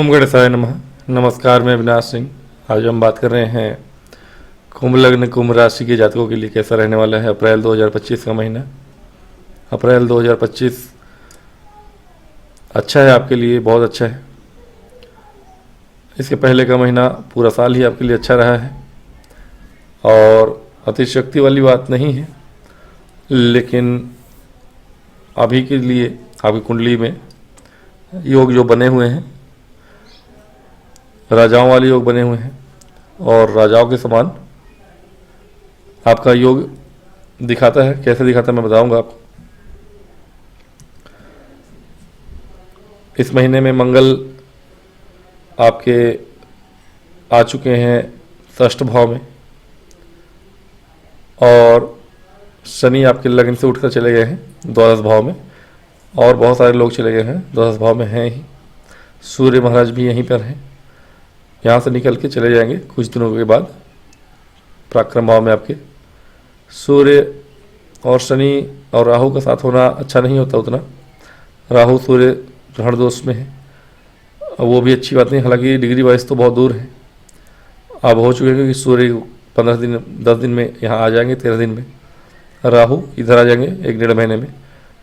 ओम गणेशाय नमः। नमस्कार, मैं अविनाश सिंह। आज हम बात कर रहे हैं कुंभ लग्न कुंभ राशि के जातकों के लिए कैसा रहने वाला है अप्रैल 2025 का महीना। अप्रैल 2025 अच्छा है आपके लिए, बहुत अच्छा है। इसके पहले का महीना पूरा साल ही आपके लिए अच्छा रहा है और अतिशक्ति वाली बात नहीं है, लेकिन अभी के लिए आपकी कुंडली में योग जो बने हुए हैं, राजाओं वाले योग बने हुए हैं और राजाओं के समान आपका योग दिखाता है। कैसे दिखाता है मैं बताऊंगा आपको। इस महीने में मंगल आपके आ चुके हैं षष्ठ भाव में और शनि आपके लग्न से उठकर चले गए हैं द्वादश भाव में और बहुत सारे लोग चले गए हैं द्वादश भाव में हैं ही। सूर्य महाराज भी यहीं पर हैं, यहाँ से निकल के चले जाएंगे कुछ दिनों के बाद पराक्रम भाव में। आपके सूर्य और शनि और राहु का साथ होना अच्छा नहीं होता उतना। राहु सूर्य ग्रहण दोष में है, वो भी अच्छी बात नहीं, हालांकि डिग्री वाइज तो बहुत दूर है। अब हो चुके हैं कि सूर्य 15 दिन 10 दिन में यहाँ आ जाएंगे, 13 दिन में राहु इधर आ जाएंगे 1-1.5 महीने में।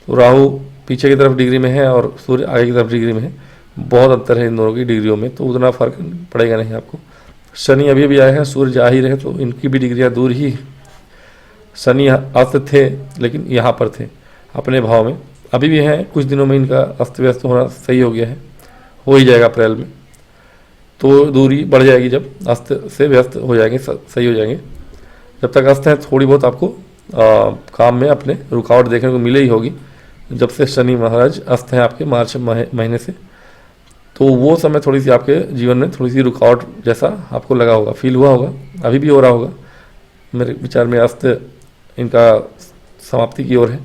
तो राहु पीछे की तरफ डिग्री में है और सूर्य आगे की तरफ डिग्री में है, बहुत अंतर है इन दोनों की डिग्रियों में, तो उतना फर्क पड़ेगा नहीं आपको। शनि अभी भी आए हैं, सूर्य जा ही रहे, तो इनकी भी डिग्रियाँ दूर ही है। शनि अस्त थे लेकिन यहाँ पर थे अपने भाव में, अभी भी हैं। कुछ दिनों में इनका अस्त व्यस्त होना सही हो गया है, हो ही जाएगा अप्रैल में। तो दूरी बढ़ जाएगी जब अस्त से व्यस्त हो जाएंगे, सही हो जाएंगे। जब तक अस्त है थोड़ी बहुत आपको काम में अपने रुकावट देखने को मिले ही होगी। जब से शनि महाराज अस्त हैं आपके मार्च महीने से, तो वो समय थोड़ी सी आपके जीवन में थोड़ी सी रुकावट जैसा आपको लगा होगा, फील हुआ होगा, अभी भी हो रहा होगा। मेरे विचार में अस्त इनका समाप्ति की ओर है,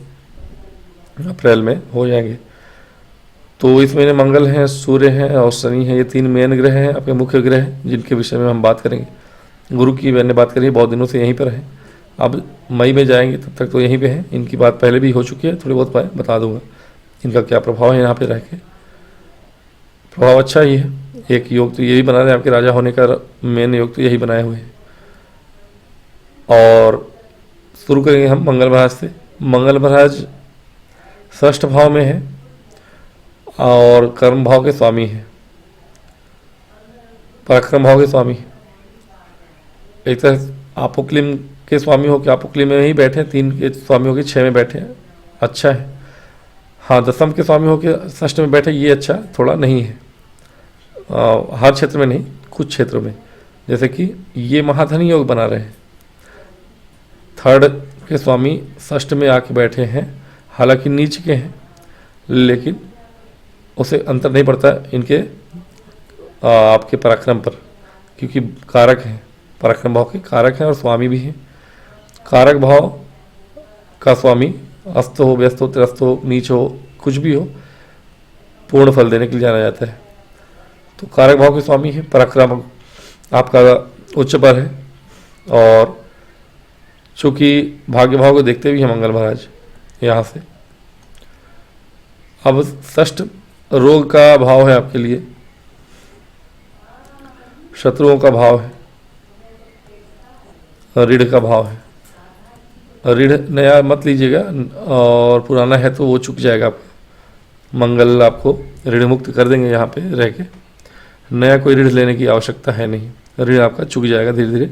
अप्रैल में हो जाएंगे। तो इस महीने मंगल हैं, सूर्य हैं और शनि हैं, ये 3 मेन ग्रह हैं आपके मुख्य ग्रह, जिनके विषय में हम बात करेंगे। गुरु की मैंने बात करी, बहुत दिनों से यहीं पर है, अब मई में जाएंगे, तब तक तो यहीं पे हैं। इनकी बात पहले भी हो चुकी है, थोड़ी बहुत बता दूंगा इनका क्या प्रभाव है यहाँ पे रह के। प्रभाव अच्छा ही है। एक योग तो यही बना रहे हैं, आपके राजा होने का मेन योग तो यही बनाए हुए हैं। और शुरू करेंगे हम मंगल महाराज से। मंगल महाराज षष्ठ भाव में है और कर्म भाव के स्वामी है, पराक्रम भाव के स्वामी है। एक तरह आपोक्लिम के स्वामी हो के आपोक्लिम में ही बैठे, 3 के स्वामी हो के 6 में बैठे हैं, अच्छा है। हाँ, दशम के स्वामी हो के षष्ठ में बैठे, ये अच्छा थोड़ा नहीं है। हर क्षेत्र में नहीं, कुछ क्षेत्रों में, जैसे कि ये महाधनी योग बना रहे हैं। 3rd के स्वामी षष्ठ में आके बैठे हैं, हालांकि नीच के हैं, लेकिन उसे अंतर नहीं पड़ता इनके आपके पराक्रम पर, क्योंकि कारक हैं, पराक्रम भाव के कारक हैं और स्वामी भी हैं। कारक भाव का स्वामी अस्त हो, व्यस्त हो, त्रस्त हो, नीच हो, कुछ भी हो, पूर्ण फल देने के लिए जाना जाता है। तो कारक भाव के स्वामी है, पराक्रम आपका उच्च पर है और चूँकि भाग्य भाव को देखते भी हैं मंगल महाराज यहाँ से। अब षष्ठ रोग का भाव है आपके लिए, शत्रुओं का भाव है, ऋण का भाव है। ऋण नया मत लीजिएगा और पुराना है तो वो चुक जाएगा आपका। मंगल आपको ऋण मुक्त कर देंगे यहाँ पे रह के, नया कोई ऋण लेने की आवश्यकता है नहीं, ऋण आपका चुक जाएगा धीरे धीरे।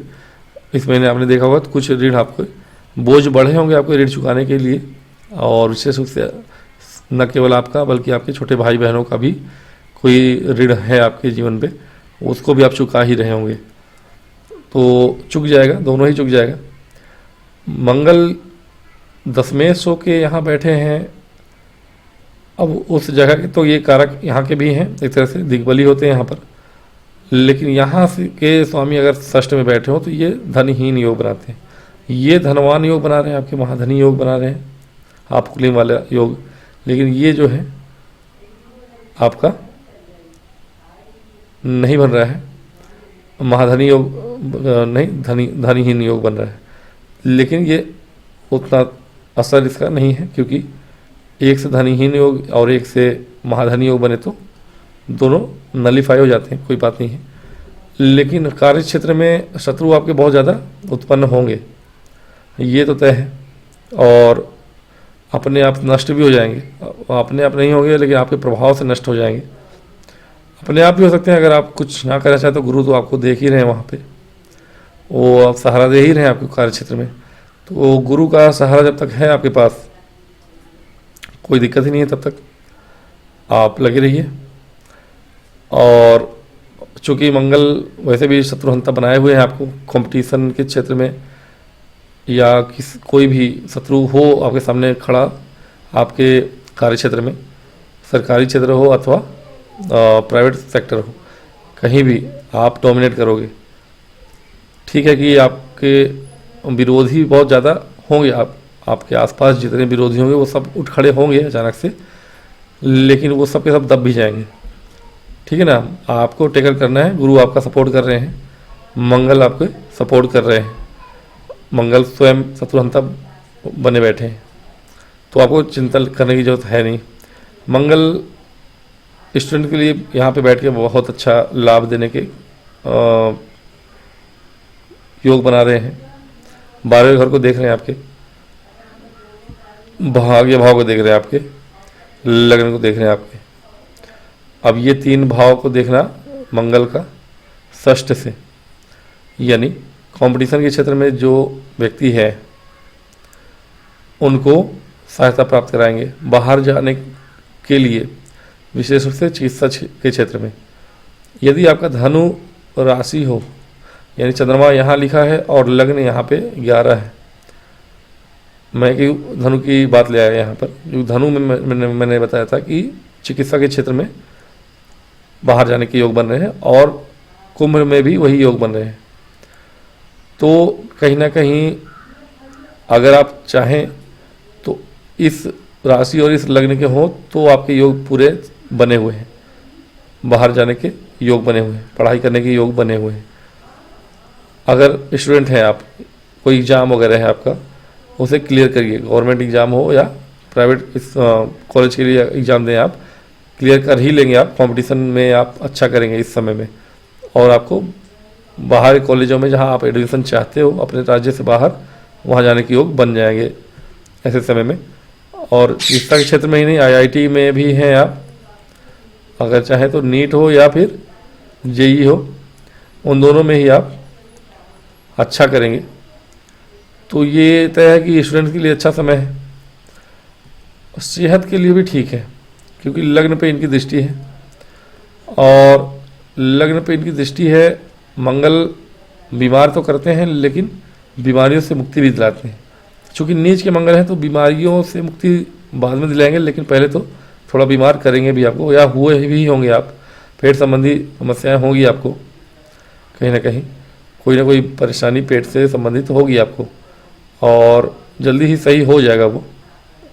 इस महीने आपने देखा होगा तो कुछ ऋण आपको बोझ बढ़े होंगे आपको ऋण चुकाने के लिए, और विशेष रूप से न केवल आपका बल्कि आपके छोटे भाई बहनों का भी कोई ऋण है आपके जीवन पे, उसको भी आप चुका ही रहे होंगे, तो चुक जाएगा, दोनों ही चुक जाएगा। मंगल दशमेश होके यहाँ बैठे हैं, अब उस जगह के तो ये कारक यहाँ के भी हैं, एक तरह से दिग्बली होते हैं यहाँ पर, लेकिन यहाँ से के स्वामी अगर षष्ठ में बैठे हो तो ये धनहीन योग बनाते हैं, ये धनवान योग बना रहे हैं, आपके महाधनी योग बना रहे हैं, आपोक्लिम वाला योग। लेकिन ये जो है आपका नहीं बन रहा है, महाधनी योग नहीं, धनीहीन योग बन रहा है। लेकिन ये उतना असर इसका नहीं है, क्योंकि एक से धनीहीन योग और एक से महाधनी योग बने तो दोनों नलीफाई हो जाते हैं, कोई बात नहीं है। लेकिन कार्य क्षेत्र में शत्रु आपके बहुत ज़्यादा उत्पन्न होंगे, ये तो तय है। और अपने आप नष्ट भी हो जाएंगे, अपने आप नहीं होंगे लेकिन आपके प्रभाव से नष्ट हो जाएंगे। अपने आप भी हो सकते हैं, अगर आप कुछ ना करना चाहें तो गुरु तो आपको देख ही रहे हैं वहाँ पे, वो आप सहारा दे ही रहे हैं आपके कार्य क्षेत्र में। तो गुरु का सहारा जब तक है आपके पास, कोई दिक्कत ही नहीं है, तब तक आप लगे रहिए। और चूँकि मंगल वैसे भी शत्रुहंता बनाए हुए हैं आपको, कंपटीशन के क्षेत्र में या कोई भी शत्रु हो आपके सामने खड़ा, आपके कार्य क्षेत्र में, सरकारी क्षेत्र हो अथवा प्राइवेट सेक्टर हो, कहीं भी आप डोमिनेट करोगे। ठीक है कि आपके विरोधी बहुत ज़्यादा होंगे, आपके आसपास जितने विरोधी होंगे वो सब उठ खड़े होंगे अचानक से, लेकिन वो सब के सब दब भी जाएंगे। ठीक है ना, आपको टेकल करना है, गुरु आपका सपोर्ट कर रहे हैं, मंगल आपके सपोर्ट कर रहे हैं, मंगल स्वयं शत्रुहंता बने बैठे हैं, तो आपको चिंता करने की जरूरत है नहीं। मंगल स्टूडेंट के लिए यहाँ पे बैठ के बहुत अच्छा लाभ देने के योग बना रहे हैं। 12वें घर को देख रहे हैं, आपके भाग्य भाव को देख रहे हैं, आपके लग्न को देख रहे हैं आपके। अब ये 3 भाव को देखना मंगल का षष्ठ से, यानी कंपटीशन के क्षेत्र में जो व्यक्ति है उनको सहायता प्राप्त कराएंगे। बाहर जाने के लिए विशेष रूप से चिकित्सा के क्षेत्र में, यदि आपका धनु राशि हो, यानी चंद्रमा यहाँ लिखा है और लग्न यहाँ पे 11 है, मैं कि धनु की बात ले आया यहाँ पर। जो धनु में मैंने बताया था कि चिकित्सा के क्षेत्र में बाहर जाने के योग बन रहे हैं, और कुंभ में भी वही योग बन रहे हैं। तो कहीं ना कहीं अगर आप चाहें तो इस राशि और इस लग्न के हों तो आपके योग पूरे बने हुए हैं, बाहर जाने के योग बने हुए हैं, पढ़ाई करने के योग बने हुए हैं। अगर स्टूडेंट हैं आप, कोई एग्ज़ाम वगैरह है आपका, उसे क्लियर करिए, गवर्नमेंट एग्ज़ाम हो या प्राइवेट इस कॉलेज के लिए एग्ज़ाम दें, आप क्लियर कर ही लेंगे। आप कंपटीशन में आप अच्छा करेंगे इस समय में, और आपको बाहर कॉलेजों में जहां आप एडमिशन चाहते हो अपने राज्य से बाहर, वहां जाने के योग बन जाएंगे ऐसे समय में। और चिकित्सा के क्षेत्र में ही नहीं, आईआईटी में भी हैं आप, अगर चाहें तो नीट हो या फिर जेई हो, उन दोनों में ही आप अच्छा करेंगे। तो ये तय है कि स्टूडेंट के लिए अच्छा समय है। सेहत के लिए भी ठीक है, क्योंकि लग्न पे इनकी दृष्टि है, और लग्न पे इनकी दृष्टि है। मंगल बीमार तो करते हैं लेकिन बीमारियों से मुक्ति भी दिलाते हैं। चूँकि नीच के मंगल हैं तो बीमारियों से मुक्ति बाद में दिलाएंगे, लेकिन पहले तो थोड़ा बीमार करेंगे भी आपको, या हुए भी होंगे आप, पेट संबंधी समस्याएं होंगी आपको, कहीं ना कहीं कोई ना कोई परेशानी पेट से संबंधित होगी आपको, और जल्दी ही सही हो जाएगा वो,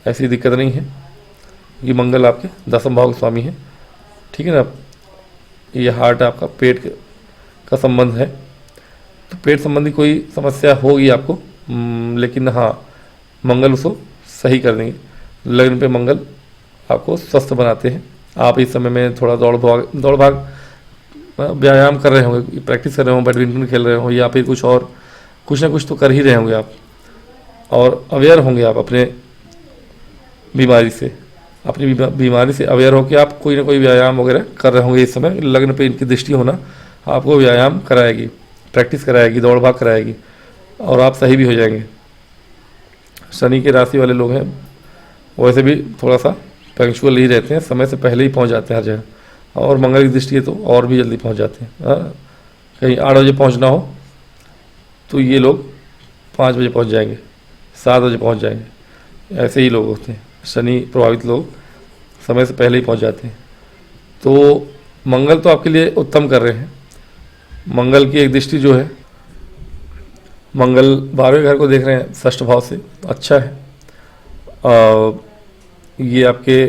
ऐसी दिक्कत नहीं है। ये मंगल आपके 10वें भाव के स्वामी है, ठीक है ना। ये हार्ट आपका पेट का संबंध है, तो पेट संबंधी कोई समस्या होगी आपको, लेकिन हाँ मंगल उसको सही कर देंगे। लग्न पे मंगल आपको स्वस्थ बनाते हैं। आप इस समय में थोड़ा दौड़ भाग व्यायाम कर रहे होंगे, प्रैक्टिस कर रहे होंगे, बैडमिंटन खेल रहे हो, या फिर कुछ ना कुछ तो कर ही रहे होंगे आप, और अवेयर होंगे आप अपने बीमारी से, अपनी बीमारी से अवेयर होकर आप कोई ना कोई व्यायाम वगैरह कर रहे होंगे। इस समय लग्न पे इनकी दृष्टि होना आपको व्यायाम कराएगी, प्रैक्टिस कराएगी, दौड़ भाग कराएगी, और आप सही भी हो जाएंगे। शनि के राशि वाले लोग हैं वैसे भी थोड़ा सा पंक्चुअल ही रहते हैं, समय से पहले ही पहुंच जाते हैं हर जगह, और मंगल की दृष्टि है तो और भी जल्दी पहुंच जाते हैं। कहीं 8 बजे पहुंचना हो तो ये लोग 5 बजे पहुंच जाएंगे, 7 बजे पहुंच जाएंगे। ऐसे ही लोग होते हैं, शनि प्रभावित लोग समय से पहले ही पहुंच जाते हैं। तो मंगल तो आपके लिए उत्तम कर रहे हैं। मंगल की एक दृष्टि जो है, मंगल 12वें घर को देख रहे हैं षष्ठ भाव से, अच्छा है। ये आपके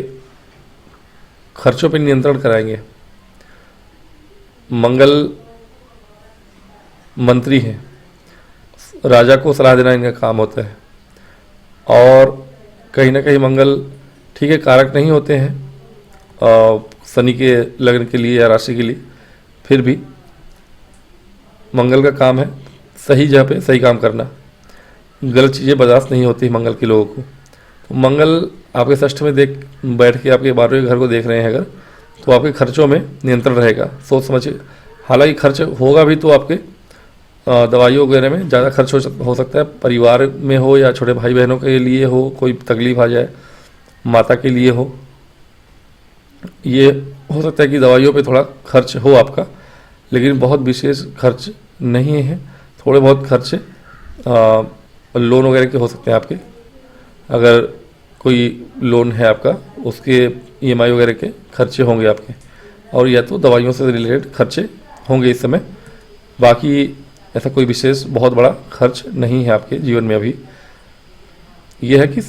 खर्चों पर नियंत्रण कराएंगे। मंगल मंत्री हैं, राजा को सलाह देना इनका काम होता है, और कहीं ना कहीं मंगल ठीक है कारक नहीं होते हैं, शनि के लग्न के लिए या राशि के लिए, फिर भी मंगल का काम है सही जगह पे सही काम करना। गलत चीज़ें बर्दाश्त नहीं होती मंगल के लोगों को। तो मंगल आपके षष्ठ में बैठ के आपके 12वें घर को देख रहे हैं अगर, तो आपके खर्चों में नियंत्रण रहेगा, सोच समझ। हालांकि खर्च होगा भी तो आपके दवाइयों वगैरह में ज़्यादा खर्च हो सकता है, परिवार में हो या छोटे भाई बहनों के लिए हो, कोई तकलीफ आ जाए, माता के लिए हो, ये हो सकता है कि दवाइयों पे थोड़ा खर्च हो आपका, लेकिन बहुत विशेष खर्च नहीं है। थोड़े बहुत खर्च लोन वगैरह के हो सकते हैं आपके, अगर कोई लोन है आपका उसके EMI वगैरह के खर्चे होंगे आपके, और या तो दवाइयों से रिलेटेड खर्चे होंगे इस समय। बाकी ऐसा कोई विशेष बहुत बड़ा खर्च नहीं है आपके जीवन में अभी। यह है कि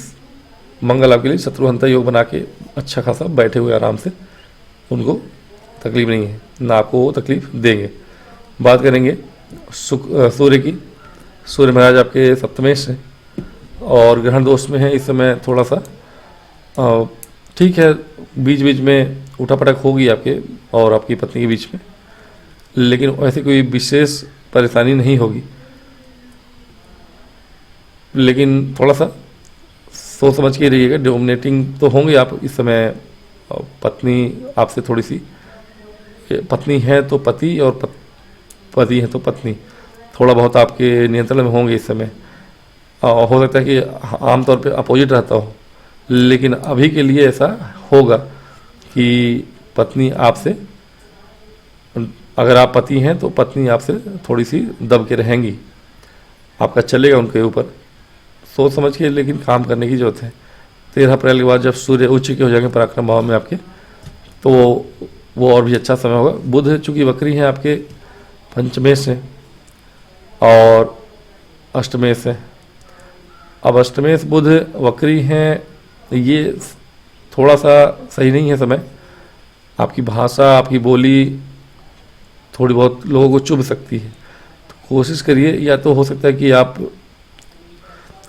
मंगल आपके लिए शत्रुहंता योग बना के अच्छा खासा बैठे हुए आराम से, उनको तकलीफ नहीं है, ना आपको वो तकलीफ देंगे। बात करेंगे सूर्य की। सूर्य महाराज आपके सप्तमेश हैं और ग्रहण दोष में है इस समय। थोड़ा सा ठीक है, बीच बीच में उठापटक होगी आपके और आपकी पत्नी के बीच में, लेकिन ऐसी कोई विशेष परेशानी नहीं होगी। लेकिन थोड़ा सा सोच समझ के रहिएगा, डोमिनेटिंग तो होंगे आप इस समय। पत्नी आपसे थोड़ी सी, पत्नी है तो पति और पति है तो पत्नी, थोड़ा बहुत आपके नियंत्रण में होंगे इस समय। हो सकता है कि आमतौर पे अपोजिट रहता हो, लेकिन अभी के लिए ऐसा होगा कि पत्नी आपसे, अगर आप पति हैं तो पत्नी आपसे थोड़ी सी दब के रहेंगी, आपका चलेगा उनके ऊपर, सोच समझ के लेकिन काम करने की जरूरत है। 13 अप्रैल के बाद जब सूर्य उच्च के हो जाएंगे पराक्रम भाव में आपके, तो वो और भी अच्छा समय होगा। बुध चूँकि वक्री हैं आपके पंचमेश से और अष्टमेश से। अब अष्टमेश बुध वक्री हैं, ये थोड़ा सा सही नहीं है समय। आपकी भाषा, आपकी बोली थोड़ी बहुत लोगों को चुभ सकती है, तो कोशिश करिए, या तो हो सकता है कि आप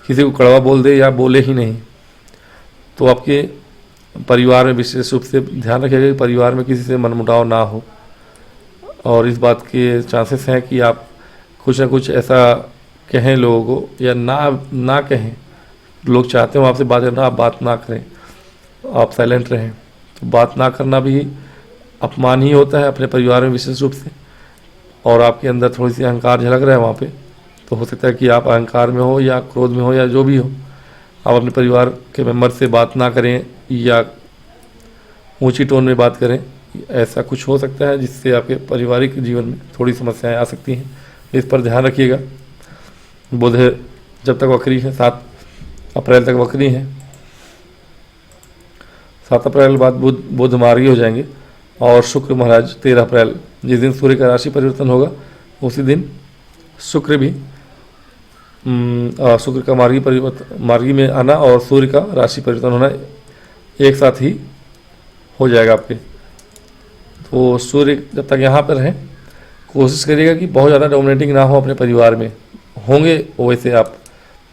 किसी को कड़वा बोल दे या बोले ही नहीं। तो आपके परिवार में विशेष रूप से ध्यान रखिएगा कि परिवार में किसी से मनमुटाव ना हो, और इस बात के चांसेस हैं कि आप कुछ ना कुछ ऐसा कहें लोगों को, या ना कहें। लोग चाहते हो आपसे बात करना, आप बात ना करें, आप साइलेंट रहें। तो बात ना करना भी अपमान ही होता है अपने परिवार में विशेष रूप से, और आपके अंदर थोड़ी सी अहंकार झलक रहा है वहाँ पे, तो हो सकता है कि आप अहंकार में हो या क्रोध में हो या जो भी हो, आप अपने परिवार के मेंबर से बात ना करें या ऊंची टोन में बात करें। ऐसा कुछ हो सकता है जिससे आपके पारिवारिक जीवन में थोड़ी समस्याएं आ सकती हैं, इस पर ध्यान रखिएगा। बुध जब तक वक्री है, 7 अप्रैल तक वक्री है। 7 अप्रैल बाद बुध मार्गी हो जाएंगे, और शुक्र महाराज 13 अप्रैल, जिस दिन सूर्य का राशि परिवर्तन होगा उसी दिन शुक्र भी शुक्र का मार्गी में आना और सूर्य का राशि परिवर्तन होना एक साथ ही हो जाएगा आपके। तो सूर्य जब तक यहाँ पर रहें, कोशिश करिएगा कि बहुत ज़्यादा डोमिनेटिंग ना हो अपने परिवार में। होंगे वैसे आप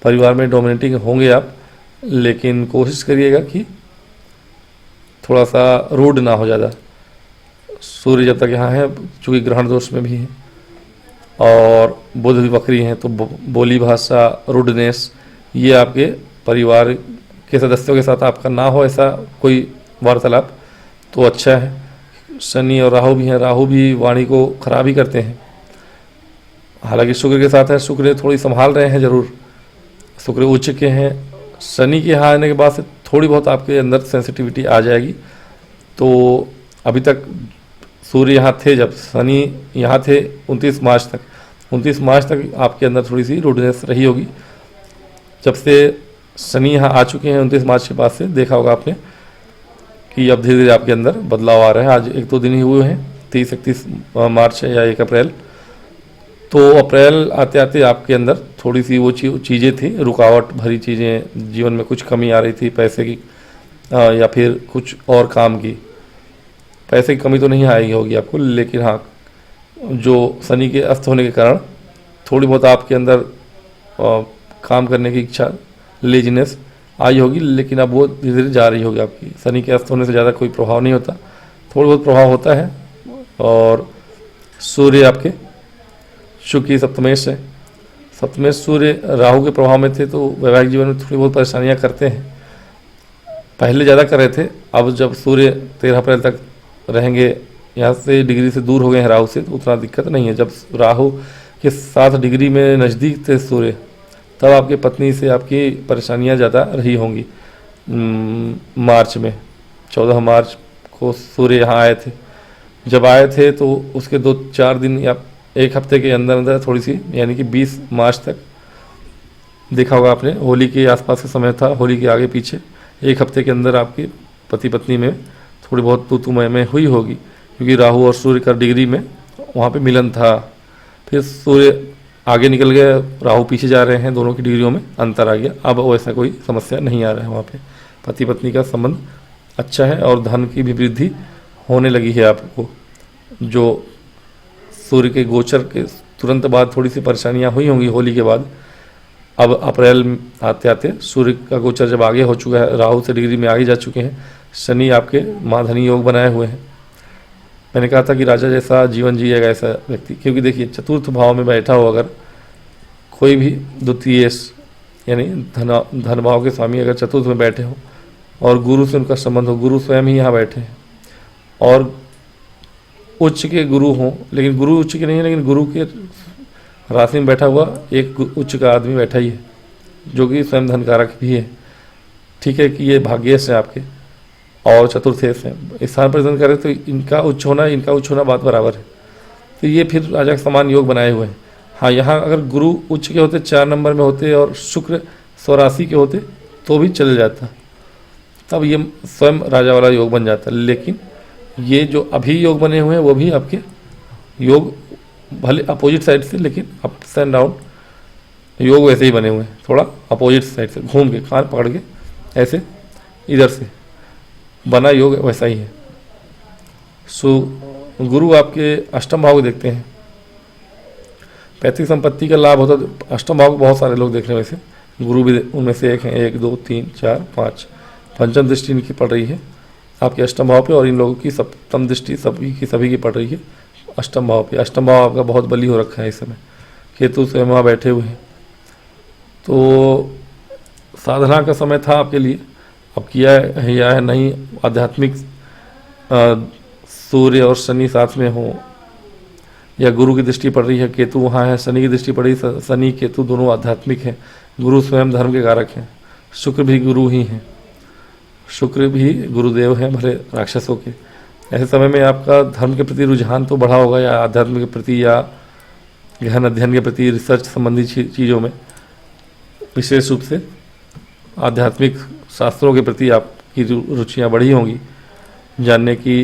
परिवार में डोमिनेटिंग होंगे आप, लेकिन कोशिश करिएगा कि थोड़ा सा रूड ना हो ज़्यादा। सूर्य जब तक यहाँ है, चूँकि ग्रहण दोष में भी है और बुध भी वक्री हैं, तो बोली भाषा, रूडनेस, ये आपके परिवार के सदस्यों के साथ आपका ना हो ऐसा कोई वार्तालाप, तो अच्छा है। शनि और राहु भी हैं, राहु भी वाणी को खराब ही करते हैं। हालांकि शुक्र के साथ है, शुक्र थोड़ी संभाल रहे हैं ज़रूर, शुक्र उच्च के हैं। शनि के यहाँ आने के बाद से थोड़ी बहुत आपके अंदर सेंसिटिविटी आ जाएगी। तो अभी तक सूर्य यहाँ थे, जब शनि यहाँ थे 29 मार्च तक आपके अंदर थोड़ी सी रूडनेस रही होगी। जब से शनि यहाँ आ चुके हैं 29 मार्च के बाद से, देखा होगा आपने कि अब धीरे धीरे आपके अंदर बदलाव आ रहा है। आज 1-2 दिन ही हुए हैं, 30-31 मार्च है या 1 अप्रैल। तो अप्रैल आते आते आपके अंदर थोड़ी सी वो चीज़ें थी, रुकावट भरी चीज़ें, जीवन में कुछ कमी आ रही थी पैसे की या फिर कुछ और काम की। पैसे की कमी तो नहीं आई होगी आपको, लेकिन हाँ, जो शनि के अस्त होने के कारण थोड़ी बहुत आपके अंदर काम करने की इच्छा, लेजीनेस आई होगी, लेकिन अब वो धीरे धीरे जा रही होगी आपकी। शनि के अस्त होने से ज़्यादा कोई प्रभाव नहीं होता, थोड़ा बहुत प्रभाव होता है। और सूर्य आपके शुक्र की सप्तमेश है, सप्तमेश सूर्य राहु के प्रभाव में थे, तो वैवाहिक जीवन में थोड़ी बहुत परेशानियां करते हैं। पहले ज़्यादा कर रहे थे, अब जब सूर्य 13 अप्रैल तक रहेंगे, यहाँ से डिग्री से दूर हो गए हैं राहु से, तो उतना दिक्कत नहीं है। जब राहु के 7 डिग्री में नज़दीक थे सूर्य, तब आपकी पत्नी से आपकी परेशानियाँ ज़्यादा रही होंगी। मार्च में 14 मार्च को सूर्य यहाँ आए थे। जब आए थे तो उसके 2-4 दिन या 1 हफ्ते के अंदर अंदर थोड़ी सी, यानी कि 20 मार्च तक देखा होगा आपने, होली के आसपास का समय था, होली के आगे पीछे 1 हफ्ते के अंदर आपकी पति पत्नी में थोड़ी बहुत तू में हुई होगी, क्योंकि राहु और सूर्य का डिग्री में वहाँ पे मिलन था। फिर सूर्य आगे निकल गए, राहु पीछे जा रहे हैं, दोनों की डिग्रियों में अंतर आ गया। अब वैसा कोई समस्या नहीं आ रहा है, वहाँ पे पति पत्नी का संबंध अच्छा है और धन की भी वृद्धि होने लगी है आपको। जो सूर्य के गोचर के तुरंत बाद थोड़ी सी परेशानियाँ हुई होंगी होली के बाद, अब अप्रैल आते आते सूर्य का गोचर जब आगे हो चुका है, राहु से डिग्री में आगे जा चुके हैं, शनि आपके माधनी योग बनाए हुए हैं। मैंने कहा था कि राजा जैसा जीवन जिएगा ऐसा व्यक्ति, क्योंकि देखिए चतुर्थ भाव में बैठा हो अगर कोई भी द्वितीय यानी धन भाव के स्वामी अगर चतुर्थ में बैठे हो और गुरु से उनका संबंध हो, गुरु स्वयं ही यहाँ बैठे हैं और उच्च के गुरु हों, लेकिन गुरु उच्च के नहीं है, लेकिन गुरु के राशि में बैठा हुआ एक उच्च का आदमी बैठा ही है, जो कि स्वयं धन कारक भी है। ठीक है कि ये भाग्येश है आपके और चतुर्थेश है, स्थान परिवर्तन करें तो इनका उच्च होना बात बराबर है, तो ये फिर राजा के समान योग बनाए हुए हैं। हाँ, यहाँ अगर गुरु उच्च के होते, 4 नंबर में होते और शुक्र स्वराशि के होते तो भी चल जाता, तब ये स्वयं राजा वाला योग बन जाता। लेकिन ये जो अभी योग बने हुए हैं वो भी आपके योग भले अपोजिट साइड से, लेकिन अप्स एंड डाउन योग वैसे ही बने हुए हैं, थोड़ा अपोजिट साइड से घूम के कान पकड़ के ऐसे इधर से बना योग वैसा ही है। सो गुरु आपके अष्टम भाव को देखते हैं, पैतृक संपत्ति का लाभ होता है। अष्टम भाव को बहुत सारे लोग देख रहे हैं, वैसे गुरु भी उनमें से एक हैं, 1 2 3 4 5 पंचम दृष्टि इनकी पड़ रही है आपके अष्टम भाव पे, और इन लोगों की सप्तम दृष्टि सभी की पड़ रही है अष्टम भाव पे। अष्टम भाव आपका बहुत बली हो रखा है इस समय, केतु स्वयं वहाँ बैठे हुए हैं, तो साधना का समय था आपके लिए। अब किया है या नहीं, आध्यात्मिक सूर्य और शनि साथ में हो, या गुरु की दृष्टि पड़ रही है, केतु वहाँ है, शनि की दृष्टि पड़ रही है, शनि केतु दोनों आध्यात्मिक हैं, गुरु स्वयं धर्म के कारक हैं, शुक्र भी गुरु ही हैं, शुक्र भी गुरुदेव हैं भले राक्षसों के। ऐसे समय में आपका धर्म के प्रति रुझान तो बढ़ा होगा, या आध्यात्म के प्रति, या गहन अध्ययन के प्रति, रिसर्च संबंधी चीज़ों में, विशेष रूप से आध्यात्मिक शास्त्रों के प्रति आपकी रुचियाँ बढ़ी होंगी, जानने की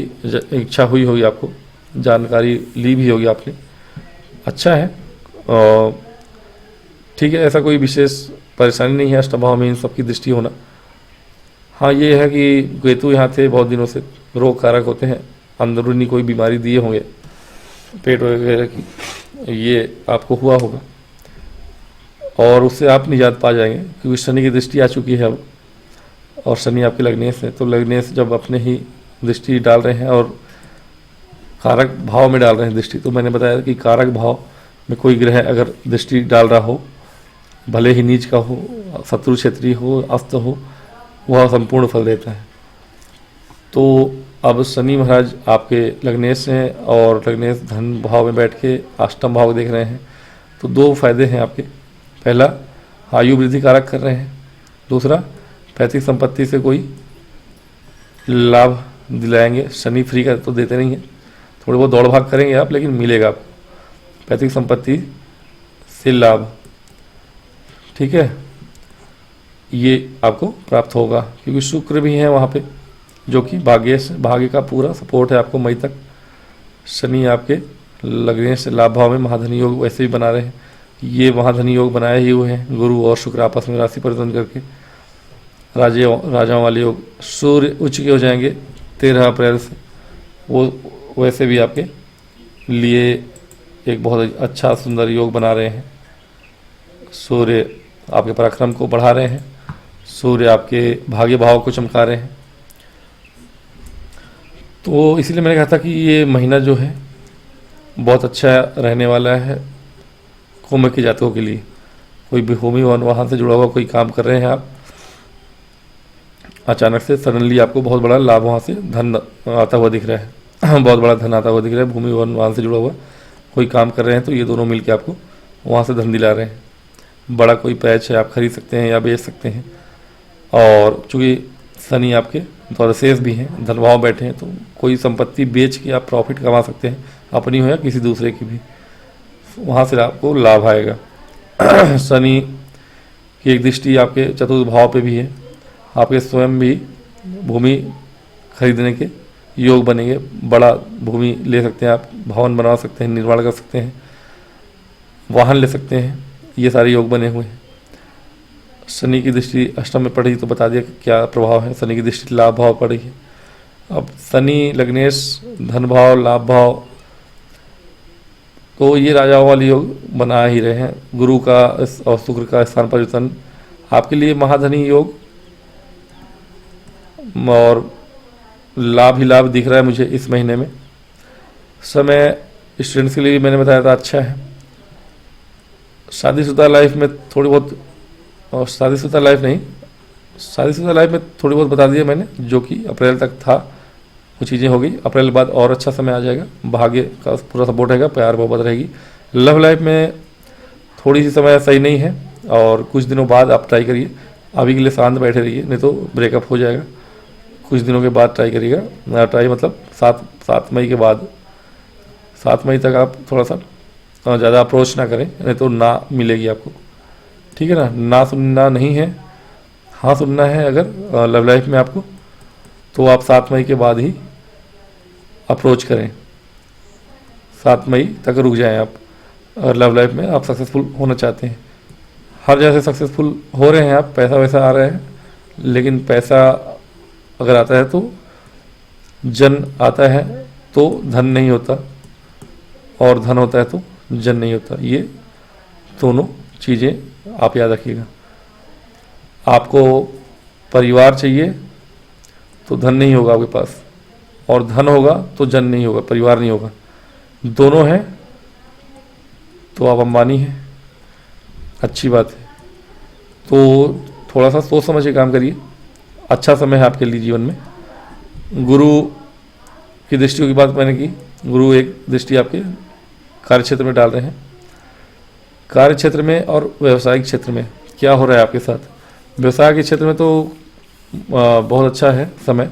इच्छा हुई होगी, आपको जानकारी ली भी होगी आपने। अच्छा है, ठीक है, ऐसा कोई विशेष परेशानी नहीं है अष्टम भाव में इन सबकी दृष्टि होना। हाँ, ये है कि केतु यहाँ थे बहुत दिनों से, रोग कारक होते हैं, अंदरूनी कोई बीमारी दिए होंगे पेट वगैरह की, ये आपको हुआ होगा और उससे आप निजात पा जाएंगे, क्योंकि शनि की दृष्टि आ चुकी है अब, और शनि आपके लग्नेश है, तो लग्नेश जब अपने ही दृष्टि डाल रहे हैं और कारक भाव में डाल रहे हैं दृष्टि, तो मैंने बताया कि कारक भाव में कोई ग्रह अगर दृष्टि डाल रहा हो, भले ही नीच का हो, शत्रु क्षेत्रीय हो, अस्त हो, वह संपूर्ण फल देता है। तो अब शनि महाराज आपके लग्नेश हैं और लग्नेश धन भाव में बैठ के अष्टम भाव देख रहे हैं, तो 2 फायदे हैं आपके। पहला, आयु वृद्धि कारक कर रहे हैं, दूसरा पैतृक संपत्ति से कोई लाभ दिलाएंगे। शनि फ्री का तो देते नहीं हैं, थोड़े बहुत दौड़ भाग करेंगे आप, लेकिन मिलेगा आपको पैतृक संपत्ति से लाभ। ठीक है, ये आपको प्राप्त होगा, क्योंकि शुक्र भी है वहाँ पे, जो कि भाग्य का पूरा सपोर्ट है आपको मई तक। शनि आपके लगने से लाभ भाव में महाधनी योग वैसे भी बना रहे हैं, ये महाधनी योग बनाए ही हुए हैं, गुरु और शुक्र आपस में राशि परिवर्तन करके राजाओं वाले योग। सूर्य उच्च के हो जाएंगे 13 अप्रैल से, वो वैसे भी आपके लिए एक बहुत अच्छा सुंदर योग बना रहे हैं। सूर्य आपके पराक्रम को बढ़ा रहे हैं, सूर्य आपके भाग्य भाव को चमका रहे हैं। तो इसीलिए मैंने कहा था कि ये महीना जो है बहुत अच्छा रहने वाला है कुंभ के जातकों के लिए। कोई भी भूमि वाहन से जुड़ा हुआ कोई काम कर रहे हैं आप, अचानक से सडनली आपको बहुत बड़ा लाभ वहाँ से धन आता हुआ दिख रहा है बहुत बड़ा धन आता हुआ दिख रहा है। भूमि वाहन से जुड़ा हुआ कोई काम कर रहे हैं तो ये दोनों मिलकर आपको वहाँ से धन दिला रहे हैं। बड़ा कोई पैच है आप खरीद सकते हैं या बेच सकते हैं। और चूँकि शनि आपके द्वादशेष भी हैं, धन भाव बैठे हैं, तो कोई संपत्ति बेच के आप प्रॉफिट कमा सकते हैं, अपनी हो या किसी दूसरे की भी, वहाँ से आपको लाभ आएगा। शनि की एक दृष्टि आपके चतुर्थ भाव पे भी है, आपके स्वयं भी भूमि खरीदने के योग बनेंगे। बड़ा भूमि ले सकते हैं आप, भवन बना सकते हैं, निर्माण कर सकते हैं, वाहन ले सकते हैं, ये सारे योग बने हुए हैं। शनि की दृष्टि अष्टम में पड़ी तो बता दिया कि क्या प्रभाव है। शनि की दृष्टि लाभ भाव पड़ी है। अब शनि लग्नेश धन भाव लाभ भाव, तो ये राजाओं वाले योग बना ही रहे हैं। गुरु का और शुक्र का स्थान परिवर्तन आपके लिए महाधनी योग और लाभ ही लाभ दिख रहा है मुझे इस महीने में। समय स्टूडेंट्स के लिए भी मैंने बताया था अच्छा है। शादीशुदा लाइफ में थोड़ी बहुत, और शादीशुदा लाइफ में थोड़ी बहुत बता दिया मैंने, जो कि अप्रैल तक था वो चीज़ें हो गई। अप्रैल बाद और अच्छा समय आ जाएगा, भाग्य का पूरा सपोर्ट रहेगा, प्यार मोहब्बत रहेगी। लव लाइफ में थोड़ी सी समय सही नहीं है और कुछ दिनों बाद आप ट्राई करिए। अभी के लिए शांत बैठे रहिए, नहीं तो ब्रेकअप हो जाएगा। कुछ दिनों के बाद ट्राई करिएगा, ट्राई मतलब 7 मई के बाद, 7 मई तक आप थोड़ा सा ज़्यादा अप्रोच ना करें, नहीं तो ना मिलेगी आपको। ठीक है ना, ना सुनना नहीं है, हाँ सुनना है। अगर लव लाइफ में आपको, तो आप 7 मई के बाद ही अप्रोच करें। 7 मई तक रुक जाएं आप। और लव लाइफ में आप सक्सेसफुल होना चाहते हैं, हर जगह से सक्सेसफुल हो रहे हैं आप, पैसा वैसा आ रहा है, लेकिन पैसा अगर आता है तो जन आता है तो धन नहीं होता, और धन होता है तो जन नहीं होता। ये दोनों चीज़ें आप याद रखिएगा। आपको परिवार चाहिए तो धन नहीं होगा आपके पास, और धन होगा तो जन नहीं होगा, परिवार नहीं होगा। दोनों हैं तो आप अंबानी हैं, अच्छी बात है। तो थोड़ा सा सोच समझ के काम करिए, अच्छा समय है आपके लिए जीवन में। गुरु की दृष्टियों की बात मैंने की। गुरु एक दृष्टि आपके कार्य क्षेत्र में डाल रहे हैं। कार्य क्षेत्र में और व्यवसायिक क्षेत्र में क्या हो रहा है आपके साथ? व्यवसाय के क्षेत्र में तो बहुत अच्छा है समय,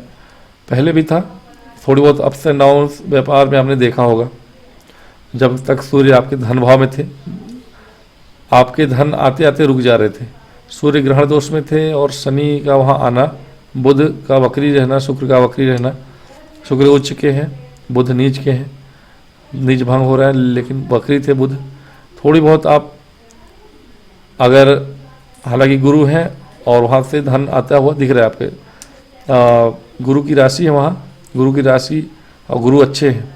पहले भी था। थोड़ी बहुत अप्स एंड डाउन्स व्यापार में आपने देखा होगा। जब तक सूर्य आपके धन भाव में थे, आपके धन आते आते रुक जा रहे थे। सूर्य ग्रहण दोष में थे और शनि का वहाँ आना, बुध का वक्री रहना, शुक्र का वक्री रहना। शुक्र उच्च के हैं, बुध नीच के हैं, नीच भंग हो रहा है, लेकिन वक्री थे बुध। थोड़ी बहुत आप अगर, हालांकि गुरु हैं और वहाँ से धन आता हुआ दिख रहा है आपके। गुरु की राशि है वहाँ, गुरु की राशि और गुरु अच्छे हैं,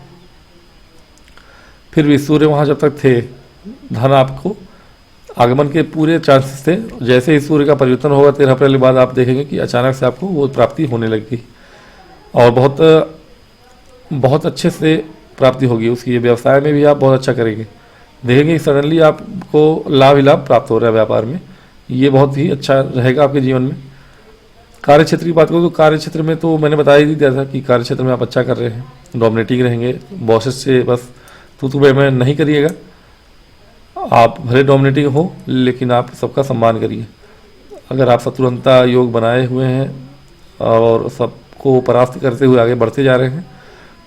फिर भी सूर्य वहाँ जब तक थे, धन आपको आगमन के पूरे चांसेस थे। जैसे ही सूर्य का परिवर्तन होगा 13 अप्रैल के बाद, आप देखेंगे कि अचानक से आपको वो प्राप्ति होने लगेगी और बहुत अच्छे से प्राप्ति होगी उसकी। व्यवसाय में भी आप बहुत अच्छा करेंगे, देखेंगे सडनली आपको लाभ ही लाभ प्राप्त हो रहा है व्यापार में। ये बहुत ही अच्छा रहेगा आपके जीवन में। कार्य क्षेत्र की बात करूँ तो कार्य क्षेत्र में तो मैंने बता ही दिया था कि कार्य क्षेत्र में आप अच्छा कर रहे हैं, डोमिनेटिंग रहेंगे। बॉसेस से बस तू मैं नहीं करिएगा, आप भले डोमिनेटिंग हो लेकिन आप सबका सम्मान करिए। अगर आप शत्रुघ्नता योग बनाए हुए हैं और सबको परास्त करते हुए आगे बढ़ते जा रहे हैं,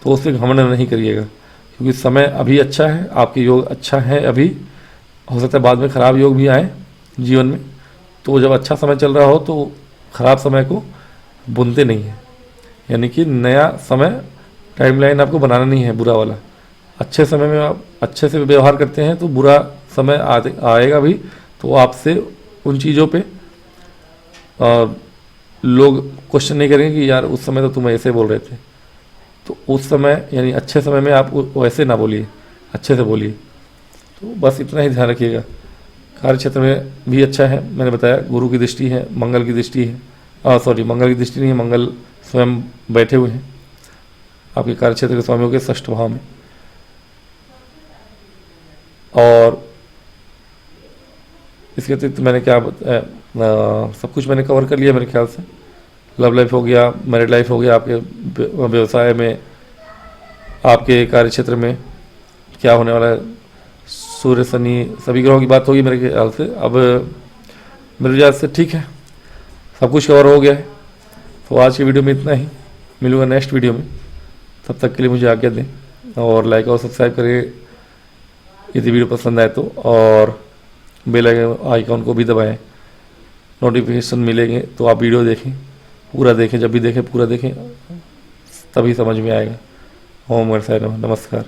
तो उससे घमंड नहीं करिएगा, क्योंकि समय अभी अच्छा है, आपके योग अच्छा है। अभी हो सकता है बाद में ख़राब योग भी आए जीवन में, तो जब अच्छा समय चल रहा हो तो ख़राब समय को बुनते नहीं हैं। यानी कि नया समय टाइमलाइन आपको बनाना नहीं है बुरा वाला। अच्छे समय में आप अच्छे से व्यवहार करते हैं तो बुरा समय आएगा भी, तो आपसे उन चीज़ों पे लोग क्वेश्चन नहीं करेंगे कि यार उस समय तो तुम ऐसे बोल रहे थे। तो उस समय यानी अच्छे समय में आप वैसे ना बोलिए, अच्छे से बोलिए। तो बस इतना ही ध्यान रखिएगा। कार्य क्षेत्र में भी अच्छा है, मैंने बताया। गुरु की दृष्टि है, मंगल की दृष्टि है, मंगल की दृष्टि नहीं है, मंगल स्वयं बैठे हुए हैं। आपके कार्यक्षेत्र के स्वामी हो गए षष्ठ भाव में। और इसके अतिरिक्त मैंने क्या बताया, सब कुछ मैंने कवर कर लिया मेरे ख्याल से। लव लाइफ हो गया, मैरिड लाइफ हो गया, आपके व्यवसाय में, आपके कार्यक्षेत्र में क्या होने वाला है, सूर्य शनि सभी ग्रहों की बात होगी मेरे ख्याल से। अब मेरे ख्याल से ठीक है, सब कुछ कवर हो गया है। तो आज की वीडियो में इतना ही, मिलूंगा नेक्स्ट वीडियो में। तब तक के लिए मुझे आज्ञा दें और लाइक और सब्सक्राइब करें यदि वीडियो पसंद आए तो, और बेल आइकॉन को भी दबाएं, नोटिफिकेशन मिलेंगे तो आप वीडियो देखें, पूरा देखें, जब भी देखें पूरा देखें, तभी समझ में आएगा। ओम नमः शिवाय, नमस्कार।